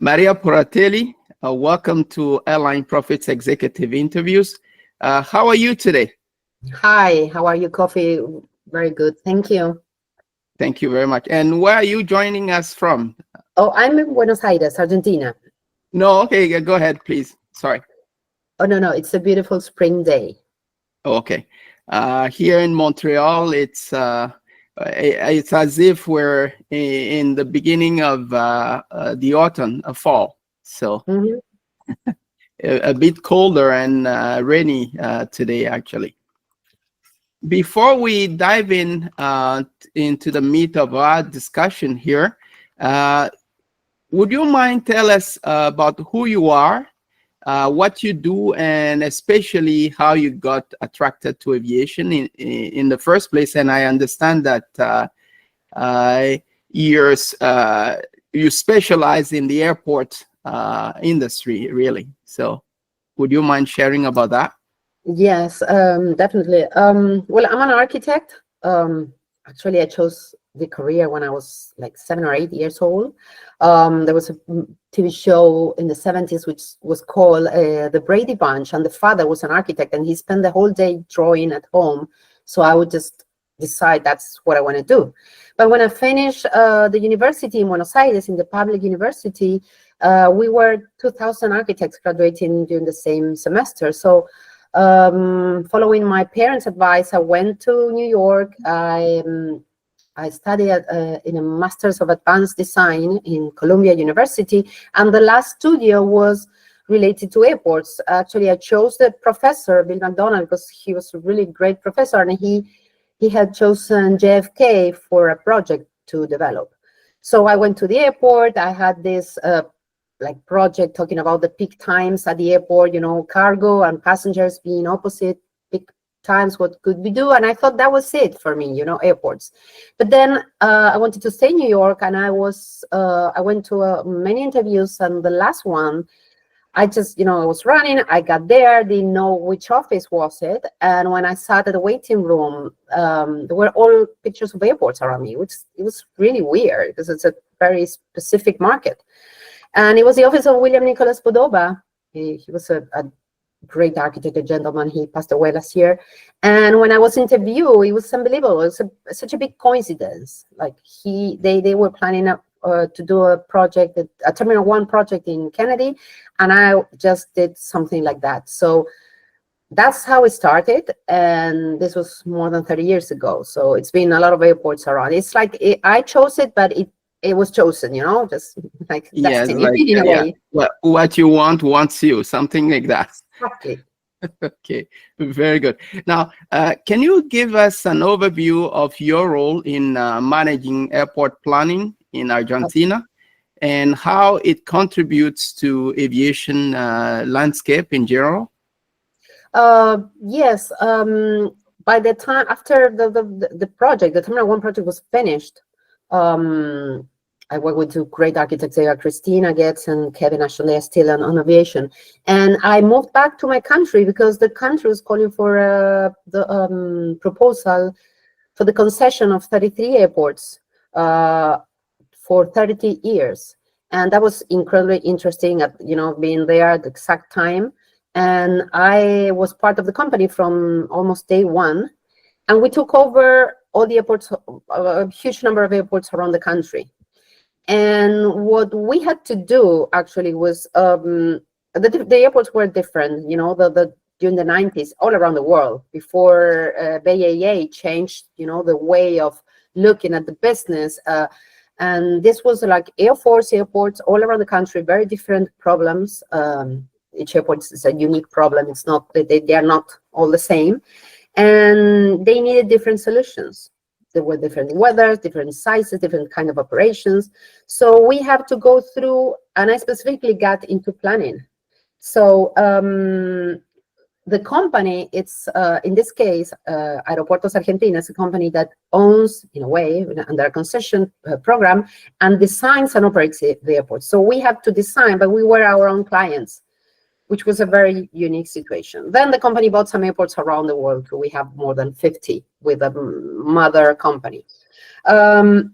Maria Poratelli, welcome to Airline Profits Executive Interviews. How are you today? Hi, how are you, Coffee? Very good, thank you. Thank you very much. And where are you joining us from? Oh, I'm in Buenos Aires, Argentina. No, okay, go ahead, please. Sorry. Oh, no, it's a beautiful spring day. Okay. Here in Montreal, it's as if we're in the beginning of the autumn, fall. So a bit colder and rainy today, actually. Before we dive into the meat of our discussion here, would you mind tell us about who you are, what you do, and especially how you got attracted to aviation in the first place? And I understand that you specialize in the airport industry, really. So would you mind sharing about that? Yes, definitely. Well, I'm an architect. Actually, I chose the career when I was like 7 or 8 years old. There was a TV show in the 70s which was called The Brady Bunch, and the father was an architect, and he spent the whole day drawing at home. So I would just decide that's what I want to do. But when I finished the university in Buenos Aires, in the public university, we were 2,000 architects graduating during the same semester. So following my parents' advice, I went to New York. I studied in a Master's of Advanced Design in Columbia University, and the last studio was related to airports. Actually, I chose the professor, Bill McDonald, because he was a really great professor, and he had chosen JFK for a project to develop. So I went to the airport. I had this project talking about the peak times at the airport, cargo and passengers being opposite peak times, what could we do? And I thought that was it for me, airports. But then I wanted to stay in New York, and I went to many interviews, and the last one, I just, I was running, I got there, didn't know which office was it. And when I sat at the waiting room, there were all pictures of airports around me, which it was really weird because it's a very specific market. And it was the office of William Nicholas Podoba. He was a great architect, a gentleman. He passed away last year. And when I was interviewed, it was unbelievable. It was such a big coincidence. Like they were planning to do a project, a Terminal 1 project in Kennedy, and I just did something like that. So that's how it started, and this was more than 30 years ago. So it's been a lot of airports around. It's like I chose it, but it was chosen, just like destiny, in a way. What you want wants you, something like that. Exactly. Okay, very good. Now, can you give us an overview of your role in managing airport planning in Argentina and how it contributes to aviation landscape in general? Yes. By the time after the project, the Terminal 1 project was finished, I work with two great architects. They are Christina Getz and Kevin Ashley still on aviation. And I moved back to my country because the country was calling for the proposal for the concession of 33 airports for 30 years. And that was incredibly interesting, being there at the exact time. And I was part of the company from almost day one. And we took over all the airports, a huge number of airports around the country. And what we had to do actually was, the airports were different, during the 90s, all around the world, before BAA changed, the way of looking at the business. And this was like Air Force airports all around the country, very different problems. Each airport is a unique problem. It's not, they are not all the same. And they needed different solutions. There were different weather, different sizes, different kind of operations. So we have to go through, and I specifically got into planning. So the company, it's in this case, Aeropuertos Argentina is a company that owns, in a way, under a concession program, and designs and operates the airport. So we have to design, but we were our own clients, which was a very unique situation. Then the company bought some airports around the world. We have more than 50 with a mother company. And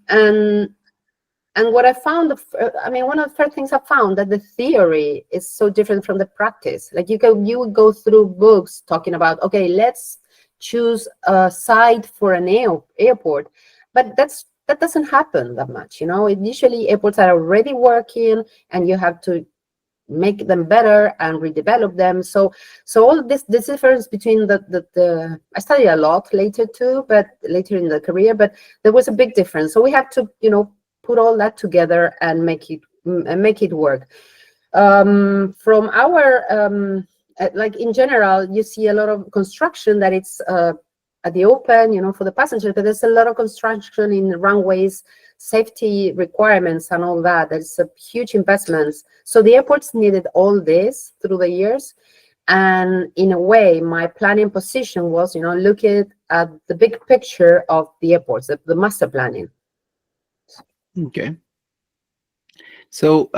and what I found, I mean, one of the first things I found that the theory is so different from the practice. Like you would go through books talking about, okay, let's choose a site for an airport, but that doesn't happen that much, you know. Usually airports are already working, and you have to make them better and redevelop them. So all this difference between the I studied a lot later too, but later in the career, but there was a big difference. So we have to, you know, put all that together and make it work. From our like in general, you see a lot of construction that it's at the open, you know, for the passengers, but there's a lot of construction in runways, safety requirements and all that. There's a huge investments. So the airports needed all this through the years. And in a way, my planning position was, you know, looking at the big picture of the airports, the master planning. Okay. So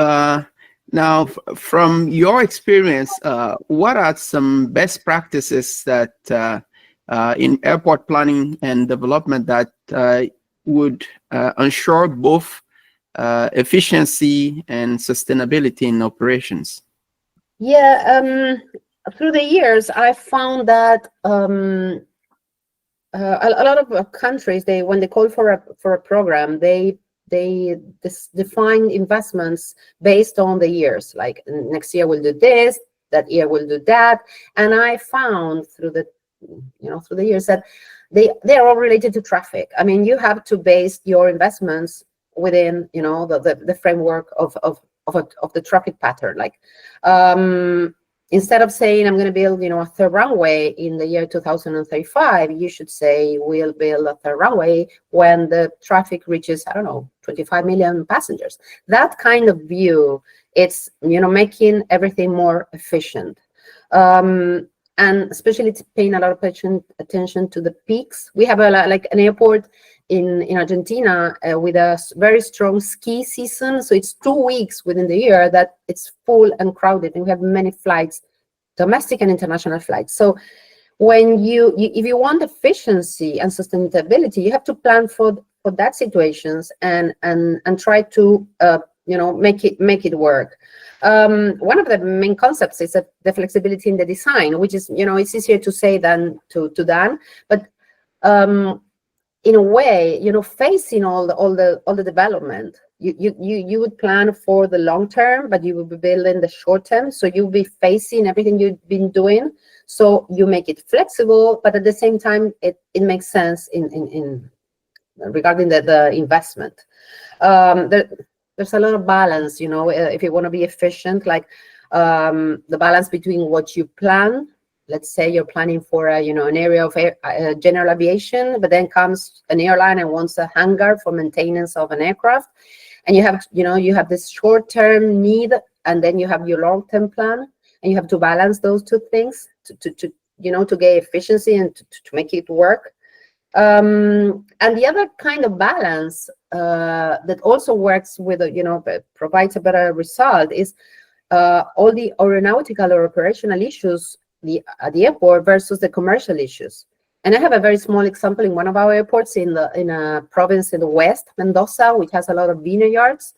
now, from your experience, what are some best practices that in airport planning and development that would ensure both efficiency and sustainability in operations? Yeah, through the years, I found that a lot of countries, when they call for a program, they define investments based on the years. Like next year we'll do this, that year we'll do that. And I found through the years that they're all related to traffic. I mean, you have to base your investments within, you know, the framework of the traffic pattern. Like instead of saying I'm going to build, you know, a third runway in the year 2035, you should say we'll build a third runway when the traffic reaches, I don't know, 25 million passengers. That kind of view, it's, you know, making everything more efficient. And especially paying a lot of attention to the peaks. We have like an airport in Argentina with a very strong ski season. So it's 2 weeks within the year that it's full and crowded, and we have many flights, domestic and international flights. So when if you want efficiency and sustainability, you have to plan for that situations and try to you know, make it work. One of the main concepts is the flexibility in the design, which is, you know, it's easier to say than to done, but in a way, you know, facing all the development, you would plan for the long term, but you will be building the short term. So you'll be facing everything you've been doing. So you make it flexible, but at the same time, it makes sense in regarding the investment. There's a lot of balance, you know, if you want to be efficient, like the balance between what you plan. Let's say you're planning for a, you know, an area of general aviation, but then comes an airline and wants a hangar for maintenance of an aircraft, and you have this short-term need, and then you have your long-term plan, and you have to balance those two things to you know, to get efficiency and to make it work. And the other kind of balance that also works with, you know, provides a better result is all the aeronautical or operational issues at the airport versus the commercial issues. And I have a very small example in one of our airports in a province in the west, Mendoza, which has a lot of vineyards.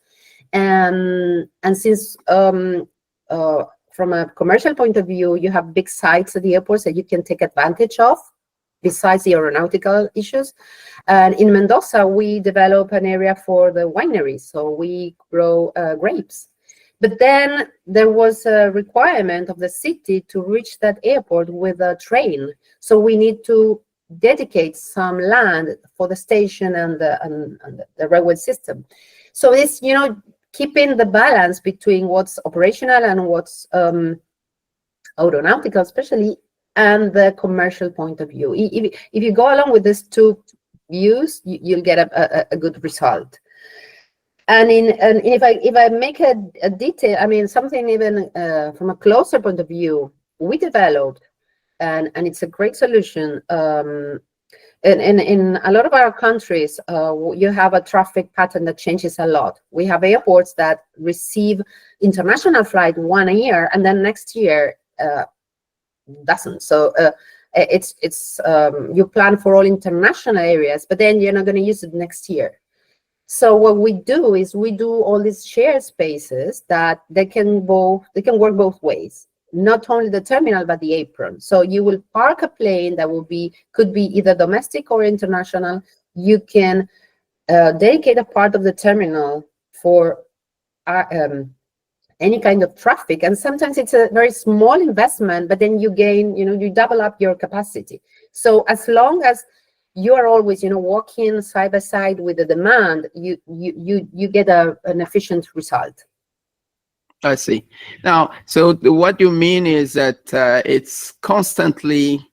And since from a commercial point of view, you have big sites at the airports that you can take advantage of, besides the aeronautical issues. And in Mendoza, we develop an area for the wineries, so we grow grapes. But then there was a requirement of the city to reach that airport with a train. So we need to dedicate some land for the station and the railway system. So it's, you know, keeping the balance between what's operational and what's aeronautical, especially, and the commercial point of view. If you go along with these two views, you'll get a good result. And if I make a detail, I mean, something even from a closer point of view, we developed, and it's a great solution. In a lot of our countries, you have a traffic pattern that changes a lot. We have airports that receive international flight one a year, and then next year doesn't. So it's you plan for all international areas, but then you're not going to use it next year. So what we do is we do all these shared spaces that they can work both ways. Not only the terminal, but the apron. So you will park a plane that could be either domestic or international. You can dedicate a part of the terminal for any kind of traffic, and sometimes it's a very small investment, but then you gain, you double up your capacity. So as long as you are always, walking side by side with the demand, you get an efficient result. I see. Now, so what you mean is that it's constantly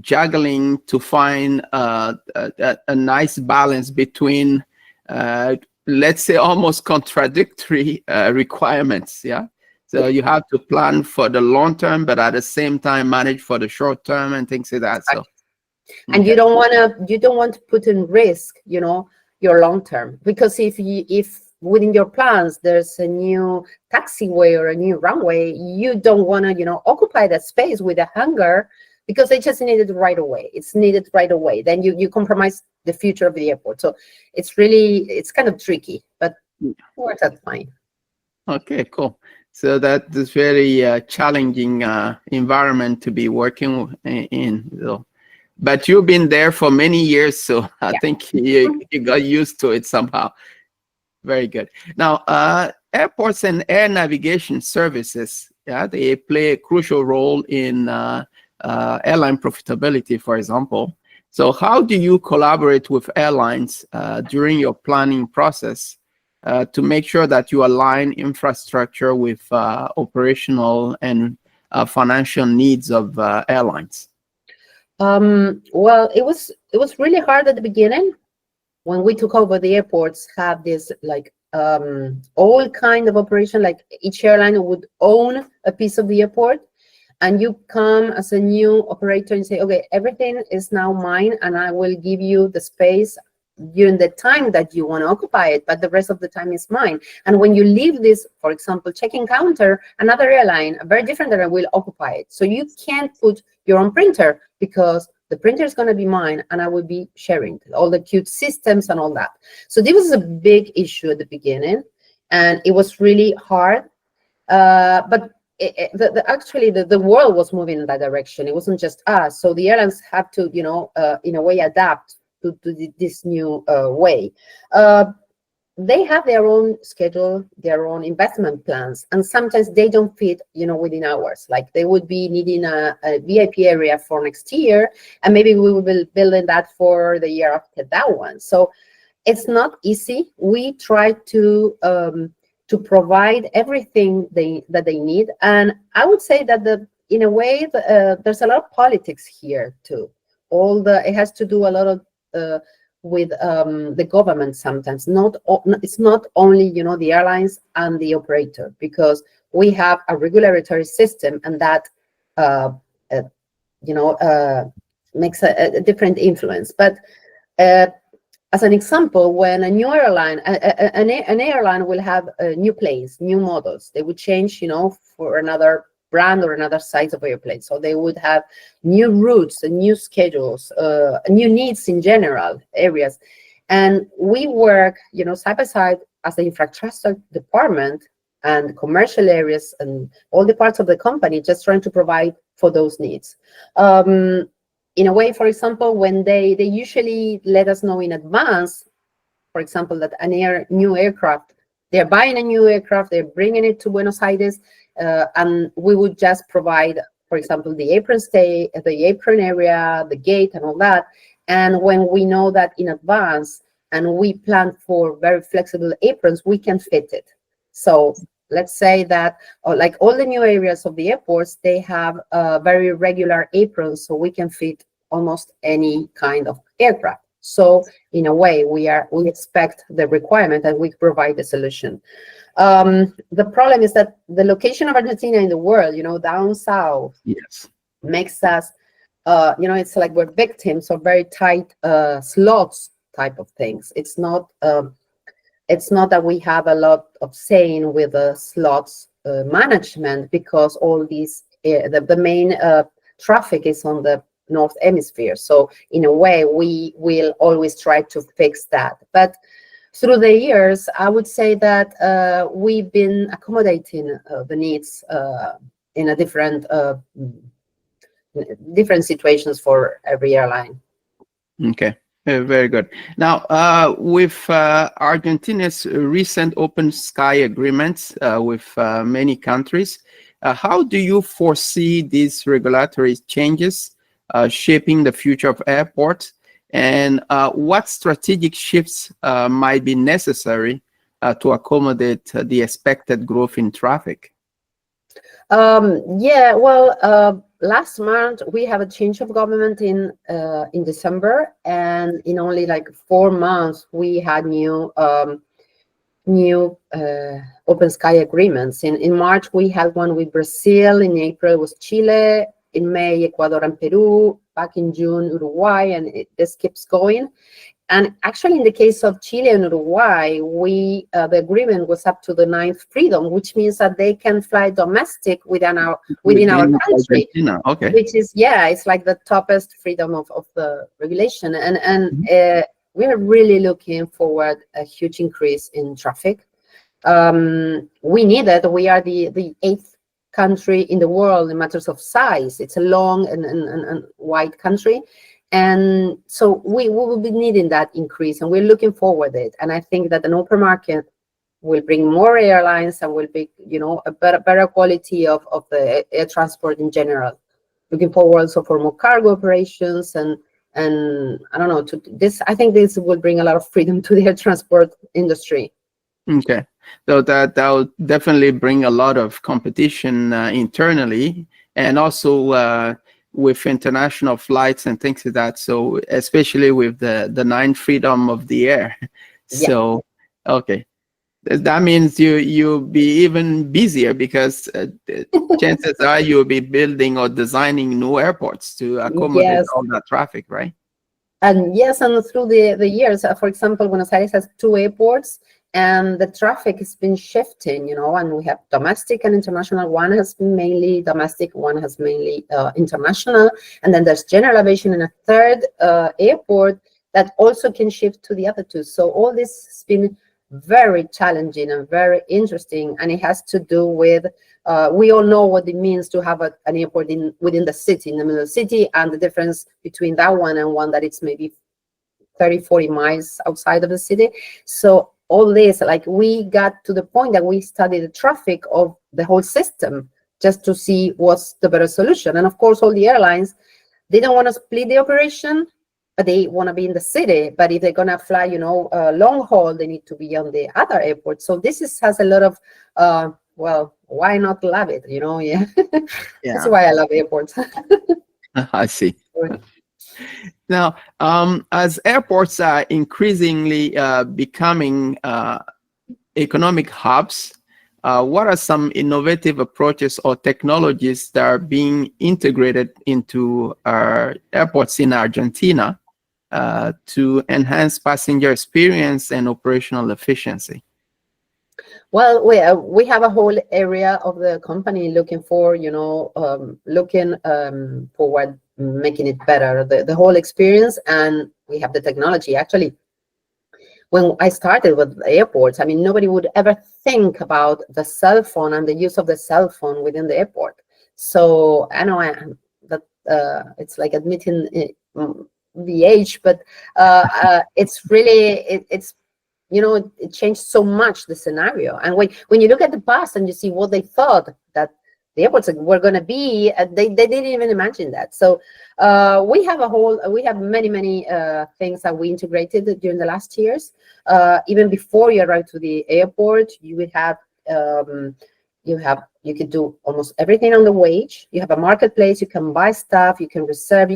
juggling to find a nice balance between, let's say, almost contradictory requirements. Yeah. So you have to plan for the long term, but at the same time manage for the short term and things like that. So, and okay. You don't want to put in risk, your long term, because if within your plans there's a new taxiway or a new runway, you don't want to, occupy that space with a hangar, because they just need it right away. It's needed right away. Then you compromise the future of the airport. So it's kind of tricky, but it works out fine. Okay, cool. So that is very challenging environment to be working in. So, but you've been there for many years, so I think you got used to it somehow. Very good. Now, airports and air navigation services, they play a crucial role in airline profitability, for example. So how do you collaborate with airlines during your planning process to make sure that you align infrastructure with operational and financial needs of airlines? Well, it was really hard at the beginning. When we took over, the airports have this all kind of operation, like each airline would own a piece of the airport, and you come as a new operator and say, okay, everything is now mine, and I will give you the space during the time that you want to occupy it, but the rest of the time is mine. And when you leave this, for example, check-in counter, another airline, a very different airline, will occupy it. So you can't put your own printer, because the printer is going to be mine, and I will be sharing all the cute systems and all that. So this was a big issue at the beginning, and it was really hard. But actually, the world was moving in that direction. It wasn't just us. So the airlines had to, in a way, adapt to this new way. They have their own schedule, their own investment plans, and sometimes they don't fit, within hours. Like they would be needing a VIP area for next year, and maybe we will be building that for the year after that one. So it's not easy. We try to provide everything that they need, and I would say that in a way there's a lot of politics here too. It has to do a lot of with the government sometimes. It's not only the airlines and the operator, because we have a regulatory system, and that makes a different influence. But as an example, when a new airline, an airline will have new planes, new models, they would change for another brand or another size of airplane. So they would have new routes and new schedules, new needs in general areas. And we work, side by side as the infrastructure department and commercial areas and all the parts of the company, just trying to provide for those needs. In a way, for example, when they usually let us know in advance, for example, that new aircraft, they're buying a new aircraft, they're bringing it to Buenos Aires, and we would just provide, for example, the apron stay, the apron area, the gate, and all that. And when we know that in advance and we plan for very flexible aprons, we can fit it. So let's say that, like all the new areas of the airports, they have very regular aprons, so we can fit almost any kind of aircraft. So in a way, we expect the requirement and we provide the solution. The problem is that the location of Argentina in the world, down south, yes, makes us, it's like we're victims of very tight slots type of things. It's not that we have a lot of saying with the slots management, because all these the main traffic is on the North Hemisphere. So in a way, we will always try to fix that. But through the years, I would say that we've been accommodating the needs in a different situations for every airline. Okay, very good. Now, with Argentina's recent open sky agreements with many countries, how do you foresee these regulatory changes shaping the future of airports? And what strategic shifts might be necessary to accommodate the expected growth in traffic? Yeah, well, last month we have a change of government in December, and in only like 4 months we had new open sky agreements. In March we had one with Brazil, in April it was Chile, in May Ecuador and Peru, back in June Uruguay, and this keeps going. And actually, in the case of Chile and Uruguay, the agreement was up to the 9th freedom, which means that they can fly domestic within our country. Argentina. Okay. Which is, yeah, it's like the toughest freedom of the regulation. And we are really looking forward a huge increase in traffic. We need it. We are the 8th country in the world in matters of size. It's a long and wide country. And so we will be needing that increase, and we're looking forward to it. And I think that an open market will bring more airlines and will be, a better quality of the air transport in general. Looking forward also for more cargo operations and I don't know, to this. I think this will bring a lot of freedom to the air transport industry. Okay, so that will definitely bring a lot of competition internally, and also with international flights and things like that. So especially with the 9th freedom of the air. So, yeah. Okay, that means you'll be even busier, because chances are you'll be building or designing new airports to accommodate all that traffic, right? And yes, and through the years, for example, Buenos Aires has 2 airports, and the traffic has been shifting, and we have domestic and international. One has been mainly domestic, one has mainly international, and then there's general aviation in a 3rd airport that also can shift to the other 2. So all this has been very challenging and very interesting, and it has to do with we all know what it means to have an airport within the city, in the middle of the city, and the difference between that one and one that it's maybe 30-40 miles outside of the city. So all this, like, we got to the point that we studied the traffic of the whole system just to see what's the better solution. And of course, all the airlines, they don't want to split the operation, but they want to be in the city. But if they're going to fly, long haul, they need to be on the other airport. So this has a lot of, well, why not love it? Yeah. That's why I love airports. I see. Now, as airports are increasingly becoming economic hubs, what are some innovative approaches or technologies that are being integrated into our airports in Argentina to enhance passenger experience and operational efficiency? Well, we have a whole area of the company looking for, looking forward, making it better, the whole experience, and we have the technology. Actually, when I started with airports, I mean, nobody would ever think about the cell phone and the use of the cell phone within the airport. So I know that it's like admitting the age, but it's really, it's it changed so much, the scenario. And when you look at the past and you see what they thought that the airports were going to be, they didn't even imagine that. So we have many things that we integrated during the last years. Even before you arrive to the airport, you would have you could do almost everything on the wage. You have a marketplace, you can buy stuff, you can reserve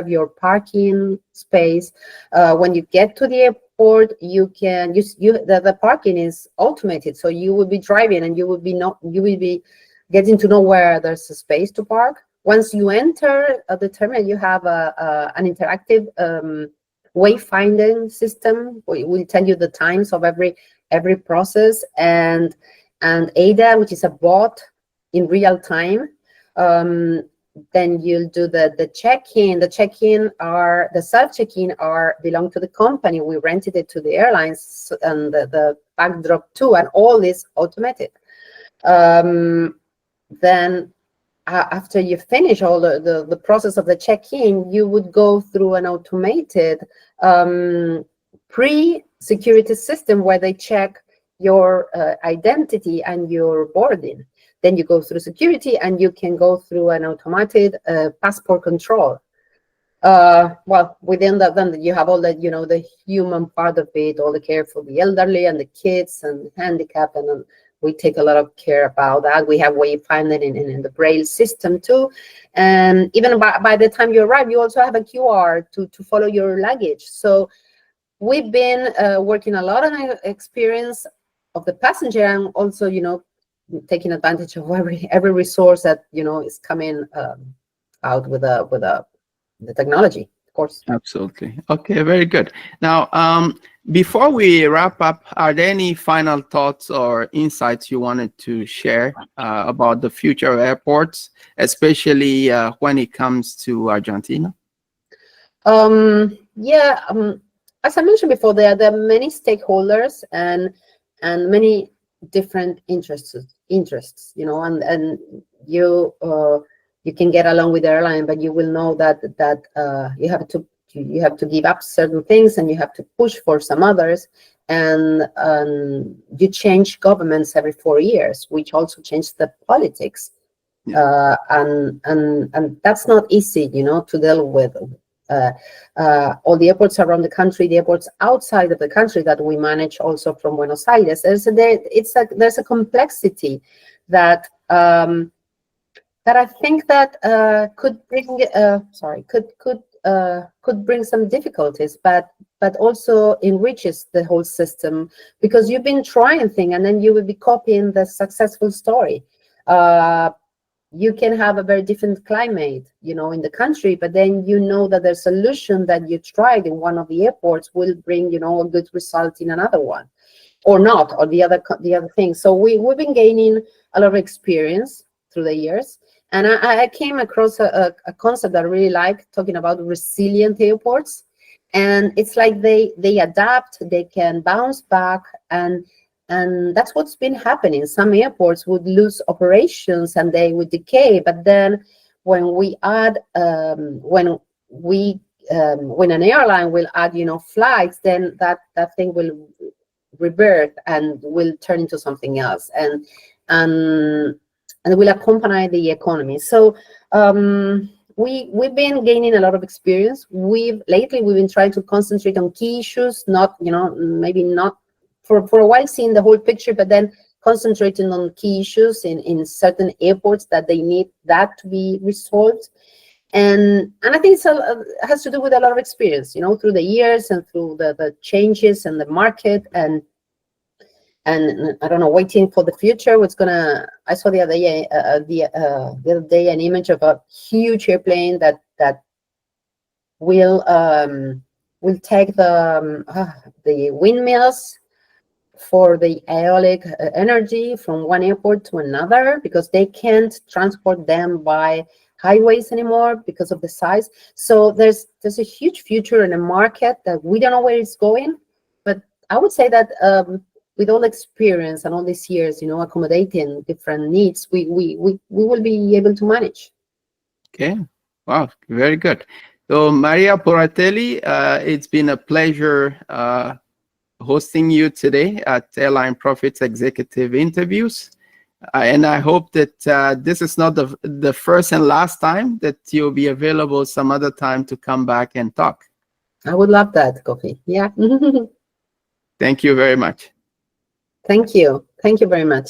your parking space. When you get to the airport, you can use the parking is automated, so you will be driving and you will be getting to know where there's a space to park. Once you enter the terminal, you have an interactive wayfinding system. We will tell you the times of every process, and ADA, which is a bot in real time. then you'll do the check-in. The check-in are the self-check-in are belong to the company. We rented it to the airlines, and the backdrop too, and all is automated. Then after you finish all the process of the check-in, you would go through an automated pre-security system where they check your identity and your boarding. Then you go through security, and you can go through an automated passport control. Well, within that, then you have all that, the human part of it, all the care for the elderly and the kids and handicapped, and we take a lot of care about that. We have wayfinding in the Braille system too. And even by the time you arrive, you also have a QR to follow your luggage. So we've been working a lot on experience of the passenger, and also, taking advantage of every resource that, is coming out with the technology, of course. Absolutely. Okay, very good. Now, before we wrap up, are there any final thoughts or insights you wanted to share about the future of airports, especially when it comes to Argentina? Yeah, as I mentioned before, there are many stakeholders and many different interests, and you can get along with the airline, but you will know that you have to give up certain things, and you have to push for some others, and you change governments every 4 years, which also changes the politics. Yeah. And that's not easy, to deal with. All the airports around the country, the airports outside of the country that we manage also from Buenos Aires. There's a complexity that that I think that could bring some difficulties, but also enriches the whole system, because you've been trying things and then you will be copying the successful story. You can have a very different climate, in the country, but then that the solution that you tried in one of the airports will bring, a good result in another one, or not, or the other thing. So we've been gaining a lot of experience through the years, and I came across a concept that I really like, talking about resilient airports, and it's like they adapt, they can bounce back, and that's what's been happening. Some airports would lose operations and they would decay, but then when we add, when an airline will add, flights, then that thing will revert and will turn into something else, and will accompany the economy. So we've been gaining a lot of experience. Lately we've been trying to concentrate on key issues, not maybe not for a while seeing the whole picture, but then concentrating on key issues in certain airports that they need that to be resolved. And I think it has to do with a lot of experience, through the years and through the changes in the market, and I don't know, waiting for the future. I saw the other day an image of a huge airplane that will take the windmills for the aeolic energy from one airport to another, because they can't transport them by highways anymore because of the size. So there's a huge future in a market that we don't know where it's going, but I would say that with all experience and all these years, accommodating different needs, we will be able to manage. Okay, wow, very good. So Maria Poratelli, it's been a pleasure hosting you today at Airline Profits Executive Interviews. And I hope that this is not the first and last time, that you'll be available some other time to come back and talk. I would love that, Kofi. Yeah. Thank you very much. Thank you. Thank you very much.